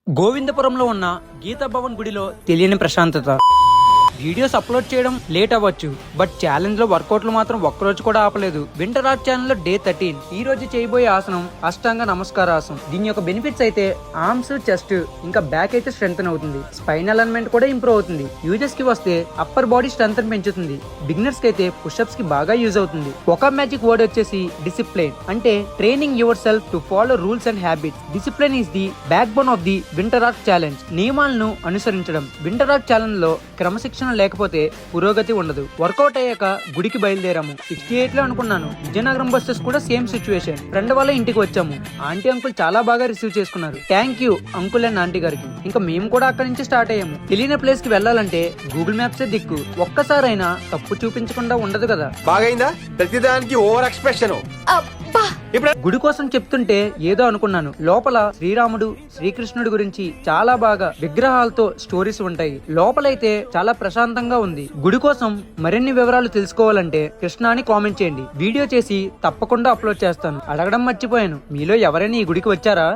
గోవిందపురంలో ఉన్న గీతా భవన్ గుడిలో తెలియని ప్రశాంతత. వీడియోస్ అప్లోడ్ చేయడం లేట్ అవ్వచ్చు, బట్ ఛాలెంజ్ లో వర్కౌట్లు మాత్రం ఒక్కరోజు కూడా ఆపలేదు. వింటర్ ఆర్ట్ ఛానల్ లో డే 13 ఈ రోజు చేయబోయే ఆసనం అష్టాంగ నమస్కారాసనం. దీని యొక్క బెనిఫిట్స్ అయితే ఆర్మ్స్, చెస్ట్ ఇంకా బ్యాక్ అయితే స్ట్రెంగ్త్ అవుతుంది, స్పైనల్ అలైన్మెంట్ కూడా ఇంప్రూవ్ అవుతుంది. యూజర్స్ కి వస్తే అప్పర్ బాడీ స్ట్రెంగ్త్ పెంచుతుంది. బిగినర్స్ కి అయితే పుషప్స్ కి బాగా యూజ్ అవుతుంది. ఒక మ్యాజిక్ వర్డ్ వచ్చేసి డిసిప్లిన్, అంటే training your self to follow rules and habits. Discipline is the back bone of the winter art challenge. నియమాలను అనుసరించడం. వింటర్ ఆర్ట్ ఛాలెంజ్ లో క్రమశిక్షణ లేకపోతే పురోగతి ఉండదు. వర్కౌట్ అయ్యాక గుడికి బయలుదేరాము. 68 లో అనుకున్నాను. విజయనగరం బస్సెస్ కూడా సేమ్ సిచ్యువేషన్. ఫ్రెండ్ వాళ్ళ ఇంటికి వచ్చాము. ఆంటీ అంకుల్ చాలా బాగా రిసీవ్ చేసుకున్నారు. Thank you uncle and aunty గారికి. ఇంకా మేము కూడా అక్కడి నుంచి స్టార్ట్ అయ్యాము. తెలియని ప్లేస్ కి వెళ్ళాలంటే గూగుల్ మ్యాప్స్ దిక్కు. ఒక్కసారైనా తప్పు చూపించకుండా ఉండదు కదా. బాగైందా? ప్రతిదానికి ఓవర్ ఎక్స్ప్రెషన్. గుడి కోసం చెప్తుంటే ఏదో అనుకున్నాను. లోపల శ్రీరాముడు, శ్రీకృష్ణుడి గురించి చాలా బాగా విగ్రహాలతో స్టోరీస్ ఉంటాయి. లోపలైతే చాలా ప్రశాంతంగా ఉంది. గుడి కోసం మరిన్ని వివరాలు తెలుసుకోవాలంటే కృష్ణ అని కామెంట్ చేయండి. వీడియో చేసి తప్పకుండా అప్లోడ్ చేస్తాను. అడగడం మర్చిపోయాను, మీలో ఎవరైనా ఈ గుడికి వచ్చారా?